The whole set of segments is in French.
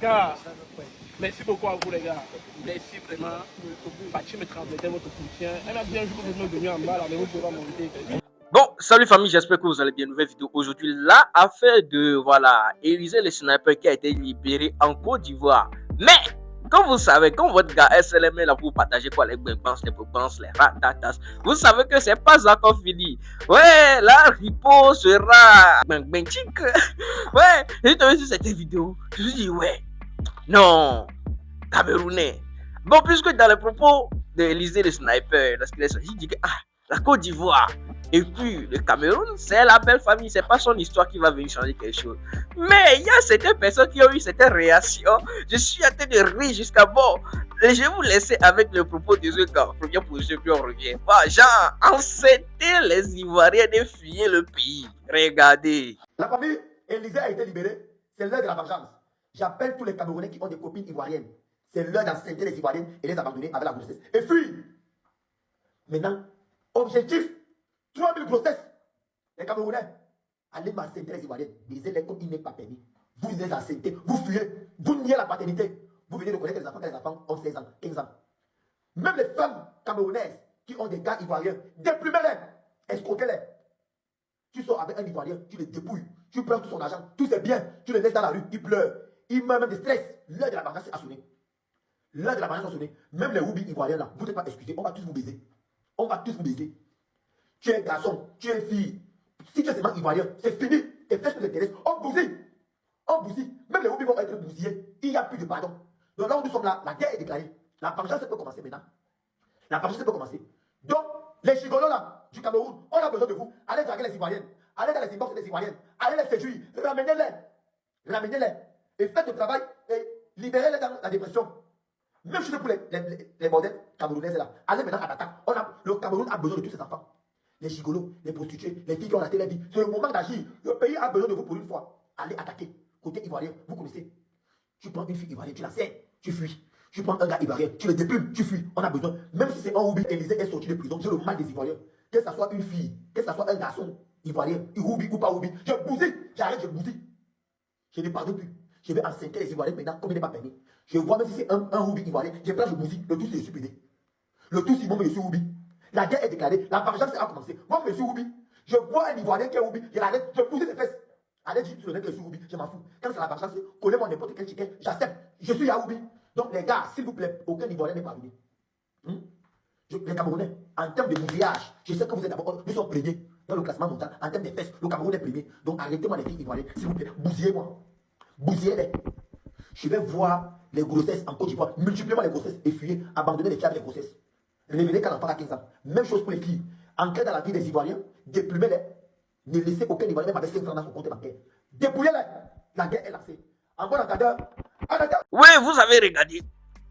Car, merci beaucoup à vous les gars. Merci vraiment. Fatim me transmettait votre soutien. Elle a bien joué que vous êtes venu en bas, là, mais vous pouvez monter. Bon, salut famille, j'espère que vous allez bien. Nouvelle vidéo aujourd'hui. La affaire de, voilà, Élysée le sniper qui a été libéré en Côte d'Ivoire. Mais, comme vous savez, quand votre gars SLM est là pour partager quoi, les bébans, les bobans, les ratatas, vous savez que c'est pas encore fini. Ouais, la ripo sera ben chic. Ouais, j'ai tombé sur cette vidéo. Je me suis dit, ouais, non, Camerounais. Bon, puisque dans les propos d'Élysée le sniper, lorsqu'il est sorti, il dit que la Côte d'Ivoire et puis le Cameroun, c'est la belle famille, c'est pas son histoire qui va venir changer quelque chose. Mais il y a certaines personnes qui ont eu cette réaction. Je suis en train de rire jusqu'à bon. Je vais vous laisser avec le propos de ce gars. Première position, puis on revient. Bah, genre, inciter les Ivoiriens de fuir le pays. Regardez. La famille Élysée a été libérée. C'est l'heure de la vengeance. J'appelle tous les Camerounais qui ont des copines ivoiriennes. C'est l'heure d'inciter les Ivoiriennes et les abandonner avec la grossesse. Et fuir. Maintenant, objectif, 3000 grossesses. Les Camerounais, allez m'enceinter les Ivoiriennes. Disez-les comme il n'est pas permis. Vous les enceintez, vous fuyez, vous niez la paternité. Vous venez de connaître les enfants quand les enfants ont 16 ans, 15 ans. Même les femmes camerounaises qui ont des gars ivoiriens, déplummez-les, escroquez-les. Tu sors avec un Ivoirien, tu les dépouilles, tu prends tout son argent, tous ses biens, tu les laisses dans la rue, ils pleurent, ils meurent même de stress. L'heure de la vengeance a sonné. L'heure de la vengeance a sonné. Même les Woubi ivoiriens là, vous n'êtes pas excusés, on va tous vous baiser. On va tous vous baiser. Tu es garçon, tu es fille. Si tu es seulement ivoirien, c'est fini. Tes fesses nous intéressent. On bousille. On bousille. Même les Woubi vont être bousillés. Il n'y a plus de pardon. Donc là où nous sommes là, la guerre est déclarée. La vengeance peut commencer maintenant. La vengeance peut commencer. Donc, les gigolos là, du Cameroun, on a besoin de vous. Allez draguer les Ivoiriennes. Allez dans les inbox des Ivoiriennes. Allez les séduire. Ramenez-les. Ramenez-les. Et faites le travail et libérez-les dans la dépression. Même chose pour les modèles camerounaises là. Allez maintenant à l'attaque. Le Cameroun a besoin de tous ces enfants. Les gigolos, les prostituées, les filles qui ont raté la vie. C'est le moment d'agir. Le pays a besoin de vous pour une fois. Allez attaquer. Côté ivoirien, vous connaissez. Tu prends une fille ivoirienne, tu la serres, tu fuis. Tu prends un gars ivoirien, tu le déplumes, tu fuis. On a besoin. Même si c'est un Woubi, Élysée est sorti de prison, j'ai le mal des Ivoiriens. Que ce soit une fille, que ce soit un garçon ivoirien, Woubi ou pas Woubi, je bousille, j'arrête, je bousille. Je ne pardonne plus. Je vais enceinter les Ivoiriens maintenant, comme il n'est pas permis. Je vois même si c'est un Woubi ivoirien, je prends, je bousille. Le tout, c'est supprimer. Le tout, c'est moi, je suis Woubi. La guerre est déclarée, la vengeance a commencé. Moi, je suis Woubi. Je vois un Ivoirien qui est Woubi, je l'arrête, je bousille ses fesses. Allez dire sur le net que je suis Woubi, je m'en fous. Quand c'est la vengeance, collez-moi n'importe quel chicken, j'accepte. Je suis Woubi. Donc les gars, s'il vous plaît, aucun Ivoirien n'est parvenu. Les Camerounais, en termes de bousillage, je sais que vous êtes d'abord, nous sommes premiers dans le classement mondial. En termes de fesses, le Cameroun est premier. Donc arrêtez-moi les filles ivoiriennes, s'il vous plaît, bousillez-moi. Bousillez-les. Je vais voir les grossesses en Côte d'Ivoire. Multipliez-moi les grossesses et fuyez. Abandonnez les filles avec les grossesses. Révélez quand l'enfant a 15 ans. Même chose pour les filles. Entrez dans la vie des Ivoiriens, déplumez-les. Ne laissez aucun Ivoirien même avec 5 francs dans son compte bancaire. Dépouillez-les. La guerre est lancée. En bon entendeur. Oui, vous avez regardé.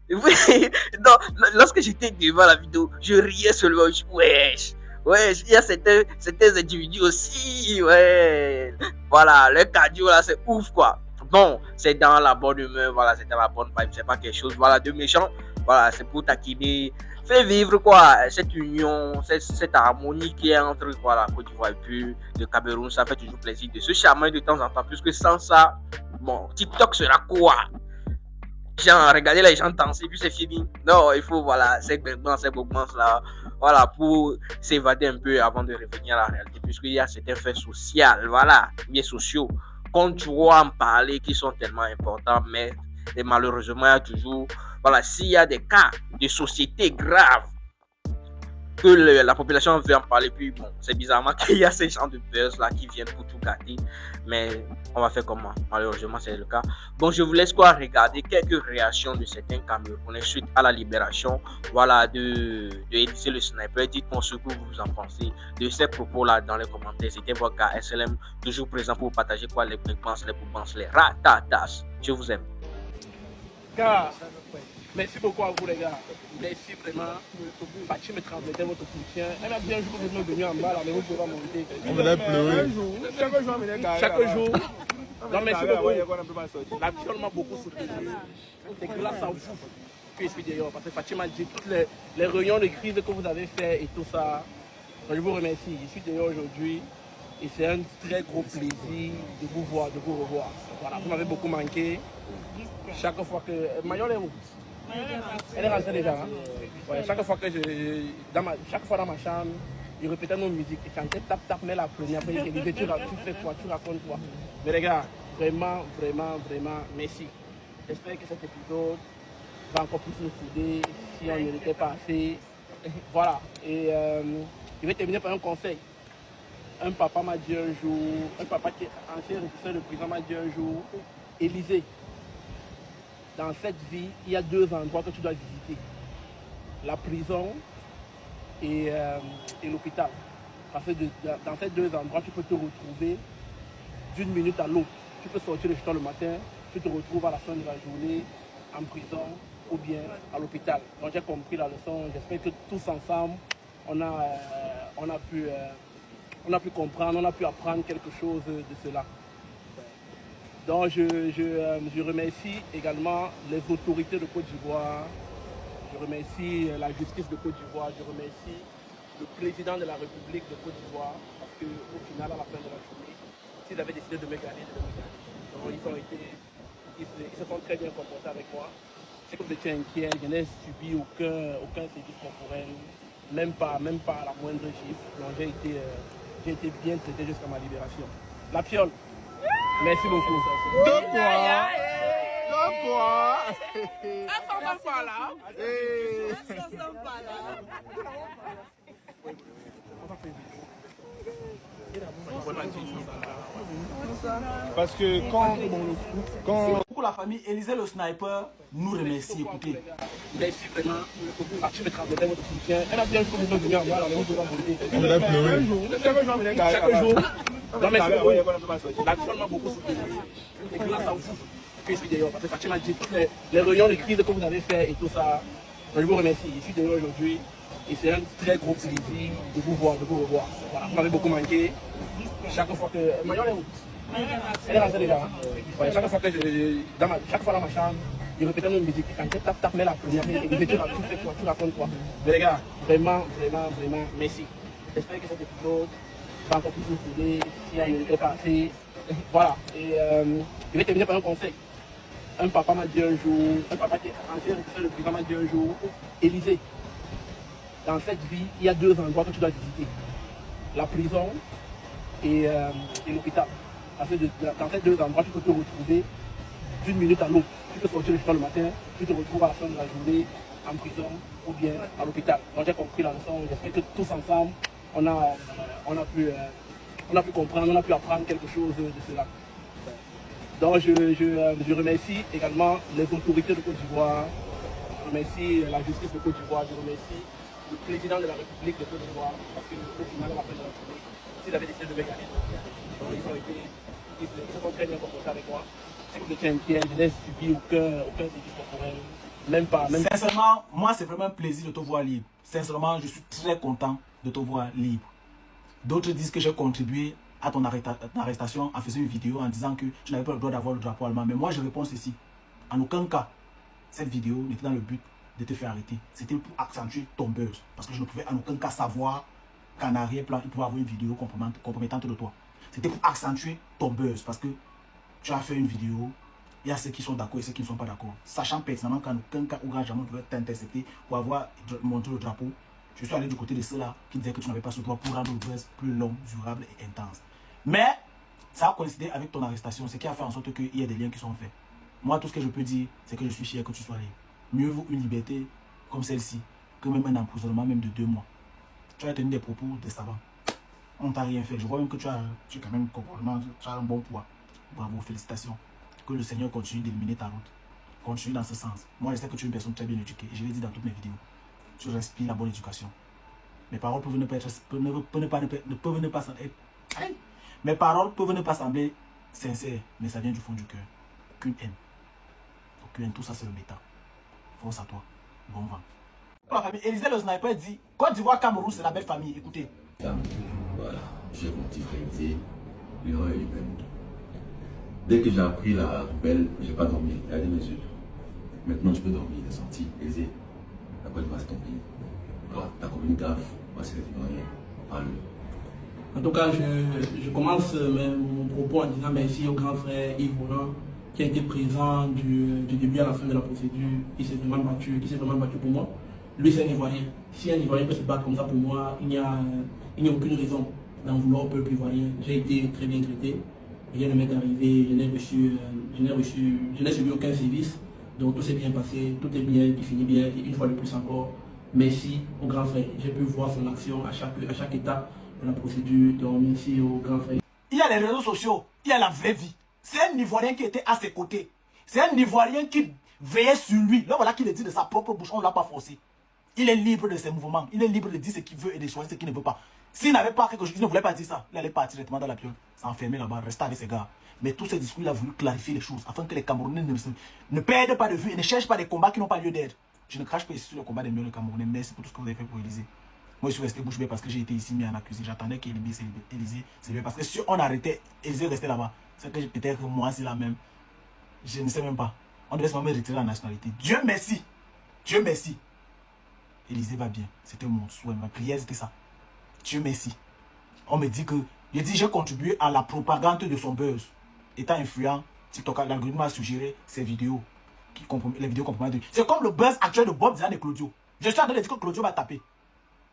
Oui, non, lorsque j'étais devant la vidéo, je riais seulement. Wesh, il y a certains individus aussi. Ouais, voilà, le cardio là, c'est ouf quoi. Bon, c'est dans la bonne humeur, voilà, c'est dans la bonne vibe, c'est pas quelque chose, voilà, de méchant. Voilà, c'est pour taquiner. Fait vivre quoi, cette union, cette harmonie qui est entre quoi, la Côte d'Ivoire et puis le Cameroun. Ça fait toujours plaisir de se charmer de temps en temps, puisque sans ça, bon, TikTok sera quoi? Genre, regardez les gens danser, puis c'est fini. Non, il faut, voilà, ces mouvements là, voilà, pour s'évader un peu avant de revenir à la réalité, puisqu'il y a certains faits sociaux, voilà, bien sociaux, qu'on doit en parler, qui sont tellement importants, mais malheureusement, il y a toujours, voilà, s'il y a des cas de société graves, que la population veut en parler, puis bon, c'est bizarrement qu'il y a ces gens de buzz là qui viennent pour tout gâter, mais on va faire comment? Malheureusement, c'est le cas. Bon, je vous laisse quoi regarder quelques réactions de certains Camerounais suite à la libération, voilà, de Élysée le sniper. Dites-moi ce que vous en pensez de ces propos-là dans les commentaires. C'était votre gars SLM, toujours présent pour partager quoi, les boubances, les ratatas. Je vous aime. Car, merci beaucoup à vous les gars. Merci vraiment. Fatim me transmettait votre soutien. Elle a bien joué que vous êtes venu en bas, là, mais vous pouvez monter. Chaque jour. Non, merci beaucoup. La vie, on m'a beaucoup soutenu. C'est grâce à vous que je suis d'ailleurs. Parce que Fatim m'a dit toutes les réunions de crise que vous avez fait et tout ça. Donc, je vous remercie. Je suis d'ailleurs aujourd'hui. Et c'est un très gros plaisir de vous voir, de vous revoir. Voilà, vous m'avez beaucoup manqué. Chaque fois que... Mayol est où? Elle est rentrée déjà. Hein? Ouais, chaque fois que chaque fois dans ma chambre, il répétait nos musiques. Il chantait tap tap, mais la première, après il disait tu fais quoi, tu racontes quoi. Mais les gars, vraiment, merci. J'espère que cet épisode va encore plus nous souder si on ne l'était pas assez. Voilà. Et je vais terminer par un conseil. Un papa m'a dit un jour, un papa qui est ancien régisseur de prison m'a dit un jour, Élysée, dans cette vie, il y a 2 endroits que tu dois visiter. La prison et l'hôpital. Parce que dans ces 2 endroits, tu peux te retrouver d'une minute à l'autre. Tu peux sortir de chez toi le matin, tu te retrouves à la fin de la journée en prison ou bien à l'hôpital. Donc j'ai compris la leçon. J'espère que tous ensemble, on a pu comprendre, on a pu apprendre quelque chose de cela. Donc je remercie également les autorités de Côte d'Ivoire, je remercie la justice de Côte d'Ivoire, je remercie le président de la République de Côte d'Ivoire, parce qu'au final, à la fin de la journée, s'ils avaient décidé de me gagner, donc ils se sont très bien comportés avec moi. C'est que vous étiez inquiet, je n'ai subi aucun service corporel, même pas la moindre chiffre. Donc j'ai été bien traité jusqu'à ma libération. La Piole. Merci beaucoup. De quoi? Parce que quand Pour la famille Élysée le sniper, nous remercie. Écoutez. Merci vraiment. Je vais travailler votre soutien. Elle a bien fait de venir voir la même chose. on a pleuré. Chaque jour. Non, mais l'actuel m'a beaucoup soutenu. Et grâce à vous que je suis d'ailleurs. Parce que Fatima dit toutes les réunions de crise que vous avez fait et tout ça. Je vous remercie. Je suis d'ailleurs aujourd'hui. Et c'est un très gros plaisir de vous voir, de vous revoir. Voilà, vous m'avez beaucoup manqué. Chaque fois que. Mayol est où? Elle est rentrée déjà. Hein? Ouais, chaque fois dans ma chambre, il répétait nos musiques. Quand tu tap tap, mais la première, il disait tu fais quoi, tu racontes quoi. Mais les gars, vraiment, merci. J'espère que cet épisode va encore plus nous souder si on n'était pas assez. Voilà. Et je vais terminer par un conseil. Un papa m'a dit un jour, un papa qui est ancien régisseur de prison m'a dit un jour, Élysée, dans cette vie, il y a 2 endroits que tu dois visiter. La prison et l'hôpital. Parce que dans ces 2 endroits, tu peux te retrouver d'une minute à l'autre. Tu peux sortir de chez toi le matin, tu te retrouves à la fin de la journée en prison ou bien à l'hôpital. Donc j'ai compris la leçon. J'espère que tous ensemble, on a pu comprendre, on a pu apprendre quelque chose de cela. Donc je remercie également les autorités de Côte d'Ivoire, je remercie la justice de Côte d'Ivoire, je remercie le président de la République de Côte d'Ivoire, parce qu'au final, à la fin de la journée, s'ils avaient décidé de me gagner, donc ils se sont très bien comportés avec moi. Si vous étiez inquiet, je n'ai subi aucun service corporel, même pas. Sincèrement, moi c'est vraiment un plaisir de te voir libre. Sincèrement, je suis très content de te voir libre. D'autres disent que j'ai contribué à ton arrestation en faisant une vidéo en disant que je n'avais pas le droit d'avoir le drapeau allemand. Mais moi je réponds ceci. En aucun cas, cette vidéo n'était dans le but de te faire arrêter. C'était pour accentuer ton buzz. Parce que je ne pouvais en aucun cas savoir qu'en arrière-plan, il pouvait avoir une vidéo compromettante de toi. C'était pour accentuer ton buzz. Parce que tu as fait une vidéo, il y a ceux qui sont d'accord et ceux qui ne sont pas d'accord. Sachant personnellement qu'en aucun cas, Ouga Jamon pouvait t'intercepter pour avoir montré le drapeau. Je suis allé du côté de ceux-là qui disaient que tu n'avais pas ce droit pour rendre le buzz plus long, durable et intense. Mais ça a coïncidé avec ton arrestation, ce qui a fait en sorte qu'il y ait des liens qui sont faits. Moi, tout ce que je peux dire, c'est que je suis fier que tu sois libre. Mieux vaut une liberté comme celle-ci que même un emprisonnement même de 2 mois. Tu as tenu des propos décevants. On t'a rien fait. Je vois même que tu as quand même tu as un bon poids. Bravo, félicitations. Que le Seigneur continue d'illuminer ta route. Continue dans ce sens. Moi, je sais que tu es une personne très bien éduquée. Et je l'ai dit dans toutes mes vidéos. Tu respires la bonne éducation. Mes paroles peuvent ne pas sembler sincères, mais ça vient du fond du cœur. Aucune haine. Tout ça c'est le méta. Force à toi. Bon vent. La famille Élysée le sniper dit Côte d'Ivoire, Cameroun, c'est la belle famille. Écoutez. Voilà, j'ai mon petit frère Élysée, l'erreur est humaine. Dès que j'ai appris la nouvelle, j'ai pas dormi. Il a dit mes yeux. Maintenant tu peux dormir, il est sorti. Élysée, la Côte d'Ivoire c'est ton pays. Voilà, ta commune gaffe, voici les Ivoiriens. Parle. En tout cas, je commence mon propos en disant merci au grand frère Yves Moulin qui a été présent du début à la fin de la procédure, qui s'est vraiment battu pour moi. Lui, c'est un Ivoirien. Si un Ivoirien peut se battre comme ça pour moi, il n'y a aucune raison d'en vouloir au peuple ivoirien. J'ai été très bien traité. Rien ne m'est arrivé, je n'ai subi aucun service. Donc tout s'est bien passé, tout est bien, qui finit bien. Et une fois de plus encore, merci au grand frère. J'ai pu voir son action à chaque étape de la procédure. Donc merci au grand frère. Il y a les réseaux sociaux, il y a la vraie vie. C'est un Ivoirien qui était à ses côtés. C'est un Ivoirien qui veillait sur lui. Là, voilà qu'il est dit de sa propre bouche, on ne l'a pas forcé. Il est libre de ses mouvements. Il est libre de dire ce qu'il veut et de choisir ce qu'il ne veut pas. S'il n'avait pas quelque chose, il ne voulait pas dire ça. Il allait partir directement dans la piole, s'enfermer là-bas, rester avec ses gars. Mais tous ces discours, il a voulu clarifier les choses afin que les Camerounais ne perdent pas de vue et ne cherchent pas des combats qui n'ont pas lieu d'être. Je ne crache pas ici sur le combat des millions de Camerounais. Merci pour tout ce que vous avez fait pour Élysée. Moi, je suis resté bouche bée parce que j'ai été ici mis en accusé. J'attendais qu'Élysée s'élève. Parce que si on arrêtait, Élysée restait là-bas. C'est que peut-être moi, c'est la même. Je ne sais même pas. On devait se même retirer la nationalité. Dieu merci. Dieu merci. Élysée va bien. C'était mon souhait. Ma prière, c'était ça. Dieu merci. On me dit que... j'ai contribué à la propagande de son buzz. Étant influent, TikTok, l'algorithme a suggéré ces vidéos. Les vidéos compromettent. C'est comme le buzz actuel de Bob Dylan et Claudio. Je suis en train de dire que Claudio va taper.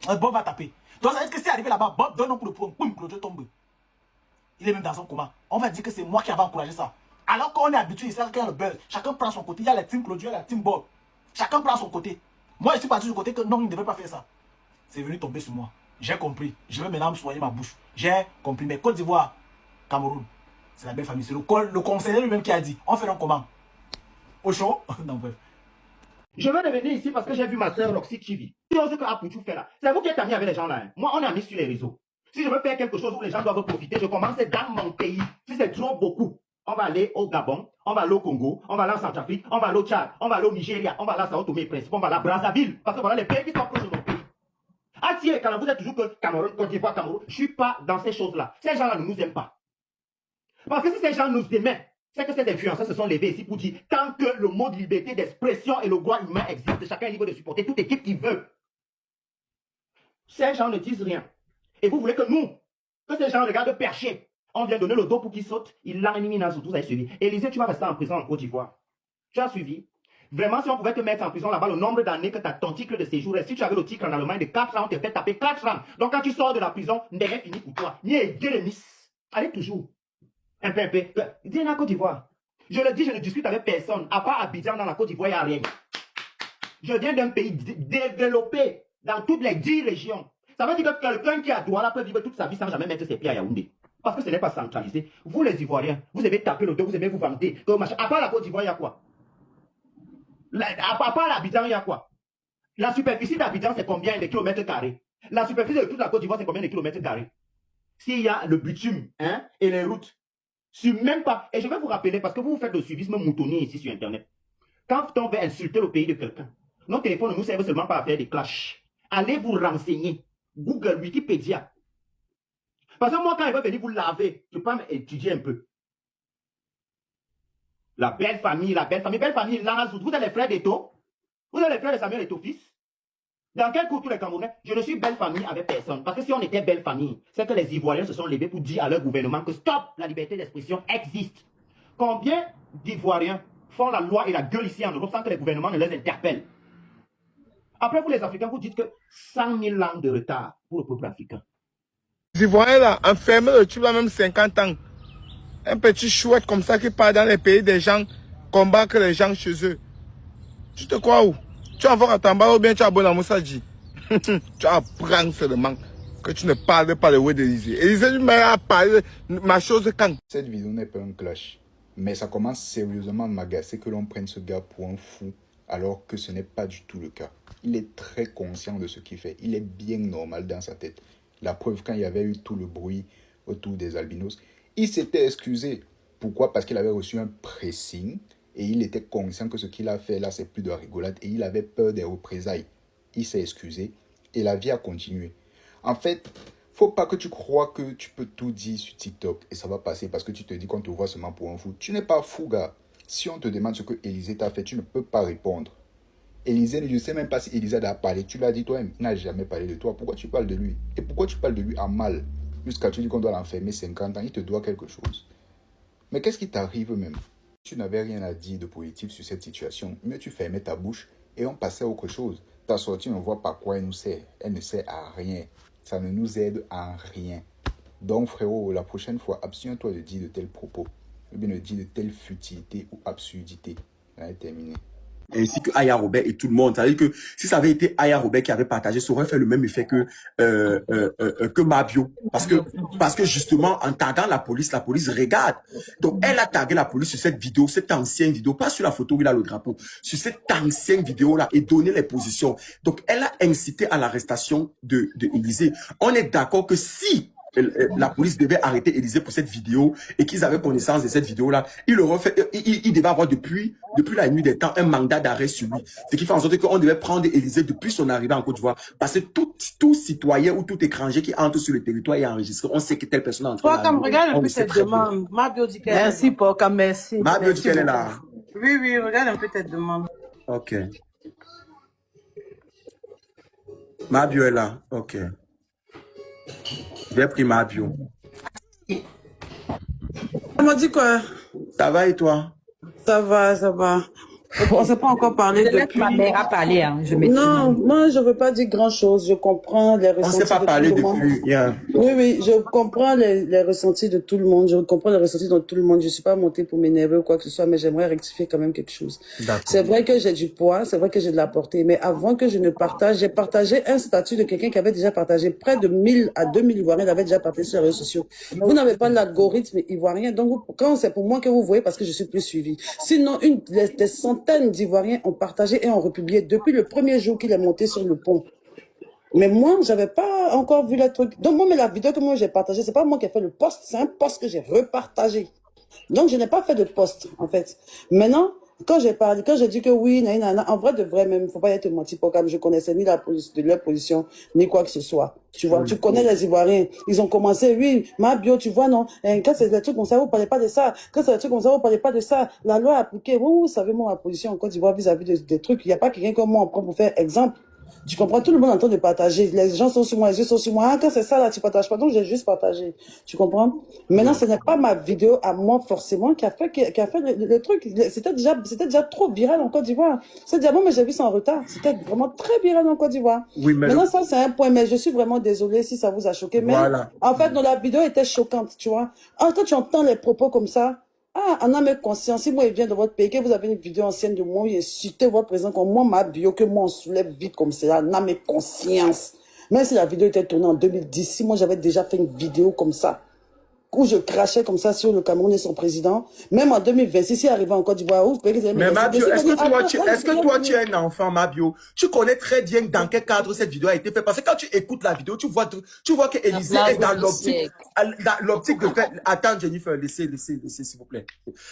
Bob va taper. Donc, est-ce que c'est arrivé là-bas? Bob donne un coup de poing. Boum, Claudio tombe. Il est même dans son coma. On va dire que c'est moi qui avais encouragé ça. Alors qu'on est habitué ici, qu'il y a le buzz. Chacun prend son côté. Il y a la team Claudio, il y a la team Bob. Chacun prend son côté. Moi, je suis parti du côté que non, il ne devait pas faire ça. C'est venu tomber sur moi. J'ai compris. Je vais maintenant me soigner ma bouche. J'ai compris. Mais Côte d'Ivoire, Cameroun, c'est la belle famille. C'est le conseiller lui-même qui a dit. On fait un comment? Au chaud? Non, bref. Je veux revenir ici parce que j'ai vu ma soeur Roxy Chivi. Ce que Apoutou fait là. C'est vous qui êtes amis avec les gens là. Hein. Moi, on est amis sur les réseaux. Si je veux faire quelque chose où les gens doivent profiter, je commence dans mon pays. Si c'est trop beaucoup, on va aller au Gabon, on va aller au Congo, on va aller en Centrafrique, on va aller au Tchad, on va aller au Nigeria, on va aller à Sao Tomé et Principe, on va aller à Brazzaville. Parce que voilà les pays qui sont proches de mon pays. Ah tiens, quand vous êtes toujours que Cameroun, Côte d'Ivoire, Cameroun, je ne suis pas dans ces choses-là. Ces gens-là ne nous aiment pas. Parce que si ces gens nous aimaient, c'est que ces influenceurs se sont levés ici pour dire tant que le mot de liberté d'expression et le droit humain existent, chacun est libre de supporter toute équipe qui veut. Ces gens ne disent rien. Et vous voulez que nous, que ces gens regardent perché. On vient donner le dos pour qu'ils sautent, ils l'animent surtout, vous avez suivi. Élysée, tu vas rester en prison en Côte d'Ivoire. Tu as suivi. Vraiment, si on pouvait te mettre en prison là-bas, le nombre d'années que tu as ton titre de séjour, et si tu avais le titre en Allemagne de 4 ans, on te fait taper 4 ans. Donc quand tu sors de la prison, n'est fini pour toi. Ni aider allez toujours. Un peu. Viens en Côte d'Ivoire. Je le dis, je ne discute avec personne. À part Abidjan, dans la Côte d'Ivoire, il n'y a rien. Je viens d'un pays développé dans toutes les 10 régions. Ça veut dire que quelqu'un qui a Douala peut vivre toute sa vie sans jamais mettre ses pieds à Yaoundé. Parce que ce n'est pas centralisé. Vous, les Ivoiriens, vous aimez taper le dos, vous aimez vous vanter. À part la Côte d'Ivoire, il y a quoi? À part l'Abidjan, il y a quoi? La superficie d'Abidjan, c'est combien de kilomètres carrés? La superficie de toute la Côte d'Ivoire, c'est combien de kilomètres carrés? S'il y a le bitume et les routes, même pas. Et je vais vous rappeler, parce que vous faites le suivisme moutonnier ici sur Internet. Quand on veut insulter le pays de quelqu'un, nos téléphones ne nous servent seulement pas à faire des clashs. Allez vous renseigner. Google, Wikipédia. Parce que moi, quand il va venir vous laver, je peux étudier un peu. La belle famille, Lanazout. Vous êtes les frères d'Eto? Vous êtes les frères de Samuel Eto'o fils? Dans quel coup tous les Camerounais? Je ne suis belle famille avec personne. Parce que si on était belle famille, c'est que les Ivoiriens se sont levés pour dire à leur gouvernement que stop, la liberté d'expression existe. Combien d'Ivoiriens font la loi et la gueule ici en Europe sans que les gouvernements ne les interpellent? Après, vous les Africains, vous dites que 100 000 ans de retard pour le peuple africain. Les Ivoiriens là, enfermés, tu vois même 50 ans. Un petit chouette comme ça qui part dans les pays des gens, combattre les gens chez eux. Tu te crois où? Tu vas voir à Tamba ou bien tu as bon à Moussadji. Tu apprends seulement que tu ne parles pas le word d'Élysée. Élysée lui m'a parlé ma chose quand. Cette vidéo n'est pas un clash. Mais ça commence sérieusement à m'agacer que l'on prenne ce gars pour un fou alors que ce n'est pas du tout le cas. Il est très conscient de ce qu'il fait. Il est bien normal dans sa tête. La preuve, quand il y avait eu tout le bruit autour des albinos, il s'était excusé. Pourquoi? Parce qu'il avait reçu un pressing et il était conscient que ce qu'il a fait là, c'est plus de rigolade et il avait peur des représailles. Il s'est excusé et la vie a continué. En fait, faut pas que tu crois que tu peux tout dire sur TikTok et ça va passer parce que tu te dis qu'on te voit seulement pour un fou. Tu n'es pas fou, gars. Si on te demande ce que Élysée t'a fait, tu ne peux pas répondre. Élysée, je ne sais même pas si Élysée a parlé. Tu l'as dit toi-même, il n'a jamais parlé de toi. Pourquoi tu parles de lui? Et pourquoi tu parles de lui à mal? Jusqu'à tu dis qu'on doit l'enfermer 50 ans, il te doit quelque chose. Mais qu'est-ce qui t'arrive même? tu n'avais rien à dire de positif sur cette situation, mieux tu fermais ta bouche et on passait à autre chose. Ta sortie, on ne voit pas à quoi elle nous sert. Elle ne sert à rien. Ça ne nous aide à rien. Donc, frérot, la prochaine fois, abstiens-toi de dire de tels propos. Ou bien de dire de telles futilités ou absurdités. On est terminé. Ainsi que Aya Robert et tout le monde. Ça veut dire que si ça avait été Aya Robert qui avait partagé, ça aurait fait le même effet que Mabio. Parce que justement, en taguant la police regarde. Donc, elle a tagué la police sur cette vidéo, cette ancienne vidéo, pas sur la photo où il a le drapeau, sur cette ancienne vidéo-là et donné les positions. Donc, elle a incité à l'arrestation de Élysée. On est d'accord que si la police devait arrêter Élysée pour cette vidéo et qu'ils avaient connaissance de cette vidéo-là, il devait avoir depuis la nuit des temps un mandat d'arrêt sur lui. Ce qui fait en sorte qu'on devait prendre Élysée depuis son arrivée en Côte d'Ivoire. Parce que tout citoyen ou tout étranger qui entre sur le territoire est enregistré. On sait que telle personne est entrée. Regarde un peu cette demande. Mabio dit qu'elle est là. Merci, Pocam, merci. Mabio dit qu'elle est là. Oui, regarde un peu cette demande. Ok. Mabio est là. Ok. J'ai pris Mabio. Elle m'a dit quoi? Ça va et toi? Ça va. On ne s'est pas encore parlé depuis. Ma mère a parlé, hein. Non, moi, je ne veux pas dire grand-chose. Je comprends les ressentis. On ne s'est pas parlé depuis. Yeah. Oui, je comprends les ressentis de tout le monde. Je comprends les ressentis de tout le monde. Je ne suis pas montée pour m'énerver ou quoi que ce soit, mais j'aimerais rectifier quand même quelque chose. C'est vrai que j'ai du poids, c'est vrai que j'ai de la portée, mais avant que je ne partage, j'ai partagé un statut de quelqu'un qui avait déjà partagé près de 1000 à 2000 Ivoiriens, l'avait déjà partagé sur les réseaux sociaux. Vous n'avez pas l'algorithme ivoirien, donc quand c'est pour moi que vous voyez, parce que je suis plus suivie. Sinon, des centaines d'Ivoiriens ont partagé et ont republié depuis le premier jour qu'il est monté sur le pont. Mais moi, j'avais pas encore vu le truc. Donc moi, mais la vidéo que moi j'ai partagée, c'est pas moi qui ai fait le post, c'est un post que j'ai repartagé. Donc je n'ai pas fait de post, en fait. Maintenant, quand j'ai dit que oui, en vrai de vrai même, faut pas être menti pour comme je connaissais ni leur position, ni quoi que ce soit. Tu vois, tu connais les Ivoiriens. Ils ont commencé, oui, Mabio, tu vois, non. Quand c'est des trucs comme ça, vous parlez pas de ça. Quand c'est des trucs comme ça, vous parlez pas de ça. La loi appliquée. Vous savez, moi, ma position en Côte d'Ivoire vis-à-vis des trucs. Il n'y a pas quelqu'un comme moi, on prend pour faire exemple. Tu comprends? Tout le monde est en train de partager. Les gens sont sur moi, les yeux sont sur moi. Ah, quand c'est ça, là, tu partages pas. Donc, j'ai juste partagé. Tu comprends? Maintenant, ce n'est pas ma vidéo à moi, forcément, qui a fait le truc. C'était déjà trop viral en Côte d'Ivoire. C'est déjà bon, mais j'ai vu ça en retard. C'était vraiment très viral en Côte d'Ivoire. Oui, mais maintenant, ça, c'est un point. Mais je suis vraiment désolée si ça vous a choqué. Mais, en fait, la vidéo était choquante, tu vois. Quand tu entends les propos comme ça, en âme et conscience, si moi il vient de votre pays, que vous avez une vidéo ancienne de moi, il insulte votre président comme moi, ma bio, que moi on soulève vite comme cela, en âme et conscience. Même si la vidéo était tournée en 2010, si moi j'avais déjà fait une vidéo comme ça, où je crachais comme ça sur le Cameroun et son président, même en 2026, si arrivé en Côte d'Ivoire, mais Mabio, est-ce que toi tu es un enfant, Mabio? Tu connais très bien dans quel cadre cette vidéo a été faite. Parce que quand tu écoutes la vidéo, tu vois que Élysée est dans l'optique de faire... Attends, Jennifer, laissez, s'il vous plaît.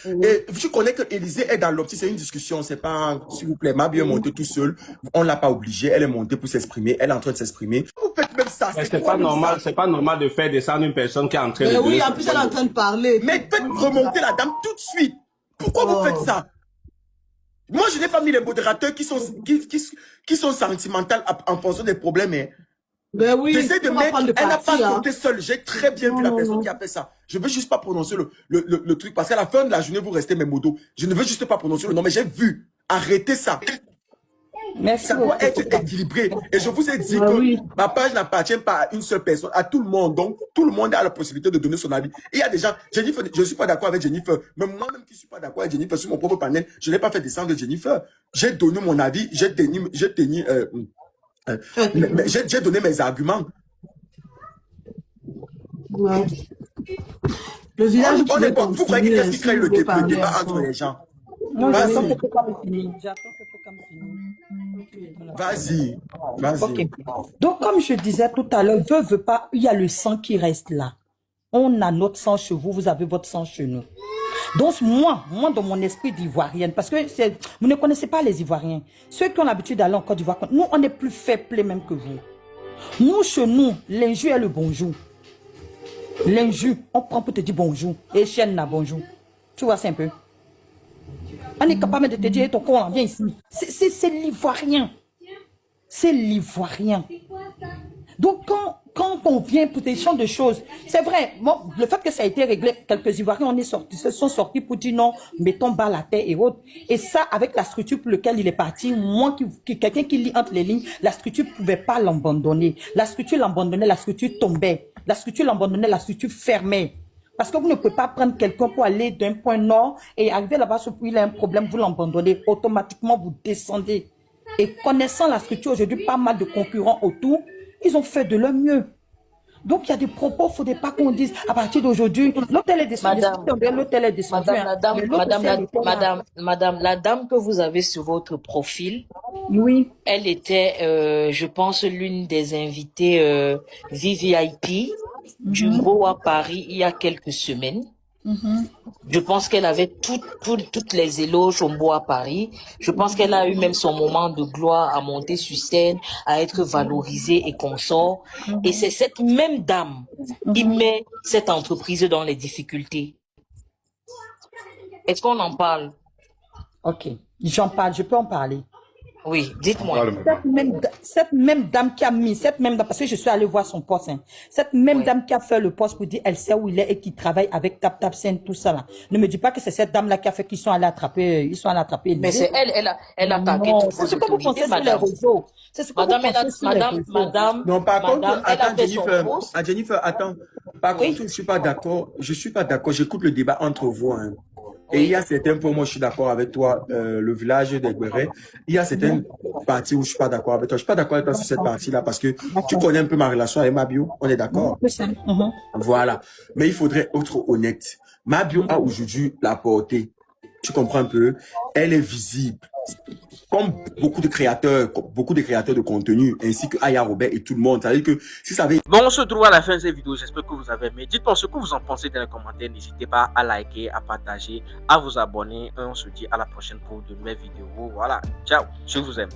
Et tu connais que Élysée est dans l'optique, c'est une discussion, c'est pas... S'il vous plaît, Mabio est monté tout seul. On l'a pas obligé, elle est montée pour s'exprimer, elle est en train de s'exprimer. Vous faites même ça. C'est pas normal, c'est pas normal de faire descendre une personne qui est en train de... Oui, en plus elle est en train de parler. Mais faites remonter la dame tout de suite. Pourquoi vous faites ça? Moi, je n'ai pas mis les modérateurs qui sont sentimentaux en fonction des problèmes. Hein. Ben oui, j'essaie de mettre, elle n'a pas sauté seule. J'ai très bien vu la personne qui a fait ça. Je veux juste pas prononcer le truc parce qu'à la fin de la journée, vous restez mes modos. Je ne veux juste pas prononcer le nom, mais j'ai vu. Arrêtez ça. Merci ça doit être équilibré. Et je vous ai dit que ma page n'appartient pas à une seule personne, à tout le monde. Donc, tout le monde a la possibilité de donner son avis. Et il y a des gens, Jennifer, je ne suis pas d'accord avec Jennifer. Mais moi-même qui ne suis pas d'accord avec Jennifer sur mon propre panel, je n'ai pas fait descendre Jennifer. J'ai donné mon avis, j'ai donné mes arguments. Ouais. Le village, on est bon. Vous croyez qu'est-ce qui crée le débat entre les gens? Non, j'attends que Pocam finisse. Vas-y. Okay. Donc, comme je disais tout à l'heure, veut pas, il y a le sang qui reste là. On a notre sang chez vous, vous avez votre sang chez nous. Donc, moi, dans mon esprit d'Ivoirienne, parce que vous ne connaissez pas les Ivoiriens. Ceux qui ont l'habitude d'aller en Côte d'Ivoire, nous, on est plus faibles même que vous. Nous, chez nous, l'injure est le bonjour. L'injure, on prend pour te dire bonjour. Et chienne n'a bonjour. Tu vois, c'est un peu. On est capable de te dire, ton corps, viens ici. C'est l'Ivoirien. C'est l'Ivoirien. Donc, quand quand on vient pour des champs de choses, c'est vrai, bon, le fait que ça a été réglé, quelques Ivoiriens sont sortis pour dire non, mettons bas la terre et autres. Et ça, avec la structure pour laquelle il est parti, moi, quelqu'un qui lit entre les lignes, la structure ne pouvait pas l'abandonner. La structure l'abandonnait, la structure tombait. La structure l'abandonnait, la structure fermait. Parce que vous ne pouvez pas prendre quelqu'un pour aller d'un point nord et arriver là-bas, il a un problème, vous l'abandonnez. Automatiquement, vous descendez. Et connaissant la structure aujourd'hui, pas mal de concurrents autour, ils ont fait de leur mieux. Donc, il y a des propos, il ne faudrait pas qu'on dise à partir d'aujourd'hui, l'hôtel est descendu. L'hôtel est descendu. Madame, la dame que vous avez sur votre profil, oui, elle était, je pense, l'une des invitées VVIP du Boa Paris il y a quelques semaines. Je pense qu'elle avait toutes les éloges au Boa Paris. Je pense qu'elle a eu même son moment de gloire à monter sur scène, à être valorisée et consort. Et c'est cette même dame qui met cette entreprise dans les difficultés. Est-ce qu'on en parle? Ok, j'en parle, je peux en parler. Oui, dites-moi. Cette même dame qui a mis, cette même dame, parce que je suis allée voir son poste, hein, cette même dame qui a fait le poste pour dire elle sait où il est et qui travaille avec Tap Tap Scène, tout ça là. Ne me dis pas que c'est cette dame là qui a fait qu'ils sont allés attraper, Mais c'est elle a tagué toutes vos autorités, madame. C'est ce que vous pensez sur les réseaux. Madame. Non, par contre, attends, Jennifer, Jennifer, attends. Par contre, je suis pas d'accord. J'écoute le débat entre vous, hein. Et il y a certains points, moi je suis d'accord avec toi, le village des Guérets. Il y a certaines parties où je suis pas d'accord avec toi. Je suis pas d'accord avec toi sur cette partie-là parce que tu connais un peu ma relation avec Mabio. On est d'accord. Voilà. Mais il faudrait être honnête. Mabio a aujourd'hui la portée. Tu comprends un peu? Elle est visible. Comme beaucoup de créateurs de contenu, ainsi que Aya Robert et tout le monde. C'est-à-dire que si ça avait... Bon, on se retrouve à la fin de cette vidéo. J'espère que vous avez aimé. Dites-moi ce que vous en pensez dans les commentaires. N'hésitez pas à liker, à partager, à vous abonner. Et on se dit à la prochaine pour de nouvelles vidéos. Voilà. Ciao. Je vous aime.